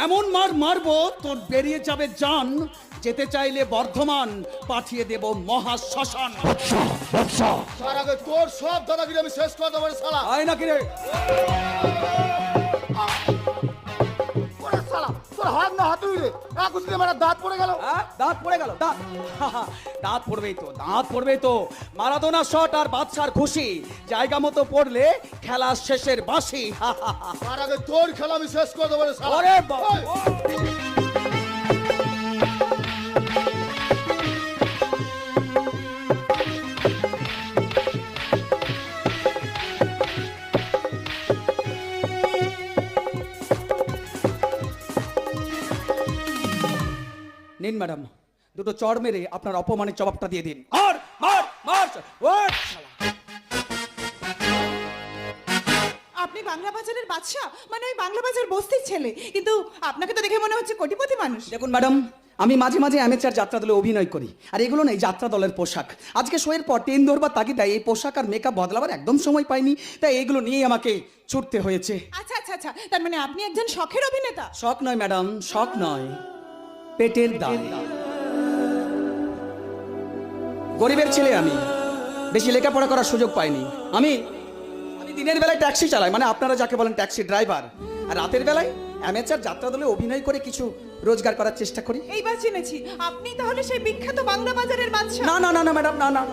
এমন মার মারবো তোর বেরিয়ে যাবে জান। যেতে চাইলে বর্ধমান, পাঠিয়ে দেব মহা শ্মশান। তার আগে তোর সব দাদাগিরি আমি শেষ করে দেবো রে শালা। আয় নাকি রে? ওরে শালা, তোর হাত না হাতুড়ি রে, এখন দিয়ে আমার দাঁত পড়ে গেল। দাঁত পড়ে গেল? দাঁত দাঁত পড়বেই তো, দাঁত পড়বেই তো। মারাদোনা শট আর বাদশার খুশি, জায়গা মতো পড়লে খেলা শেষের বাঁশি। তার আগে তোর খেলা আমি শেষ করে দেবো রে শালা। ওরে বাবা! নিন ম্যাডাম, দুটো চড় মেরে আপনার অপমানের জবাবটা দিয়ে দিন। মার মার মার! ওঠ শালা! আপনি বাংলা বাজারের বাদশা, মানে ওই বাংলা বাজার বস্তির ছেলে, কিন্তু আপনাকে তো দেখে মনে হচ্ছে কোটিপতি মানুষ। দেখুন ম্যাডাম, আমি মাঝে মাঝে অ্যামেচার যাত্রা দলে অভিনয় করি, আর এগুলো নেই যাত্রা দলের পোশাক। আজকে শোয়ের পর ট্রেন ধরবার তাগিদায় এই পোশাক আর মেকআপ বদলাবার একদম সময় পাইনি, তাই এগুলো নিয়েই আমাকে ছুটতে হয়েছে। আচ্ছা আচ্ছা আচ্ছা, তার মানে আপনি একজন শখের অভিনেতা? শখ নয় ম্যাডাম, শখ নয়, পেটের দায়। গরিবের ছেলে আমি, বেশি লেখাপড়া করার সুযোগ পাইনি। আমি দিনের বেলায় ট্যাক্সি চালাই, মানে আপনারা যাকে বলেন ট্যাক্সি ড্রাইভার, আর রাতের বেলায় অ্যামেচার যাত্রা দলে অভিনয় করে কিছু রোজগার করার চেষ্টা করি। এইবার চিনেছি, আপনি তাহলে সেই বিখ্যাত বাংলা বাজারের বাদশা। না না না না ম্যাডাম, না না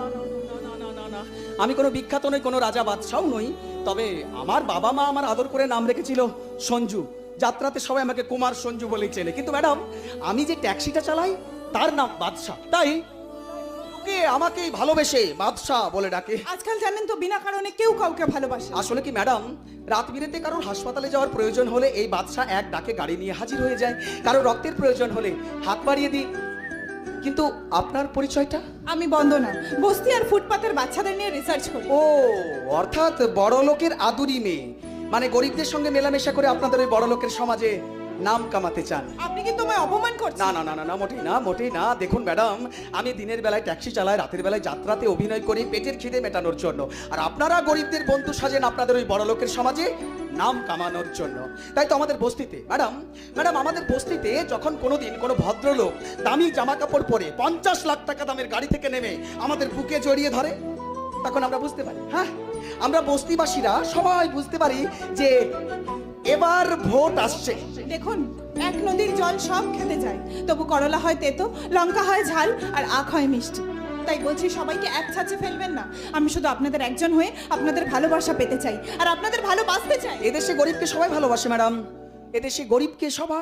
না না না না, আমি কোনো বিখ্যাত নই, কোনো রাজা বাদশাও নই। তবে আমার বাবা মা আমার আদর করে নাম রেখেছিল সঞ্জু। যাত্রাতে সবাই আমাকে কুমার সঞ্জু বলেই চেনে, কিন্তু ম্যাডাম আমি যে ট্যাক্সিটা চালাই তার নাম বাদশা, তাই লোকে আমাকেই ভালোবেসে বাদশা বলে ডাকে। আজকাল জানেন তো, বিনা কারণে কেউ কাউকে ভালোবাসে। আসলে কি ম্যাডাম, রাত বিরেতে কারোর হাসপাতালে যাওয়ার প্রয়োজন হলে এই বাদশা এক ডাকে গাড়ি নিয়ে হাজির হয়ে যায়। কারো রক্তের প্রয়োজন হলে হাত বাড়িয়ে দিই। কিন্তু আপনার পরিচয়টা? আমি বন্দনা, বস্তি আর ফুটপাতের বাচ্চাদের নিয়ে রিসার্চ করি। ও, অর্থাৎ বড় লোকের আদুরি মেয়ে, মানে গরিবদের সঙ্গে মেলামেশা করে আপনাদের ওই বড় লোকের সমাজে নাম কামাতে চান। আপনি কিন্তু আমায় অপমান করছেন। না না না না না, মোটেই না, মোটেই না। দেখুন ম্যাডাম, আমি দিনের বেলায় ট্যাক্সি চালাই, রাতের বেলায় যাত্রাতে অভিনয় করি পেটের খিদে মেটানোর জন্য, আর আপনারা গরিবদের বন্ধু সাজেন আপনাদের ওই বড় লোকের সমাজে নাম কামানোর জন্য। তাই তো আমাদের বস্তিতে ম্যাডাম আমাদের বস্তিতে যখন কোনোদিন কোনো ভদ্রলোক দামি জামা কাপড় পরে 50 লাখ টাকা দামের গাড়ি থেকে নেমে আমাদের বুকে জড়িয়ে ধরে, তখন আমরা বুঝতে পারি, হ্যাঁ, আমরা বস্তিবাসীরা সবাই বুঝতে পারি যে এবার ভোট আসছে। দেখুন, এক নদীর জল সব খেতে যায়, তবু করলা হয় তেতো, লঙ্কা হয় ঝাল, আর আখ হয় মিষ্টি। তাই বলছি, সবাইকে এক ছাঁচে ফেলবেন না। আমি শুধু আপনাদের একজন হয়ে আপনাদের ভালোবাসা পেতে চাই, আর আপনাদের ভালোবাসতে চাই। এদেশে গরিবকে সবাই ভালোবাসে ম্যাডাম, এদেশে গরিবকে সবাই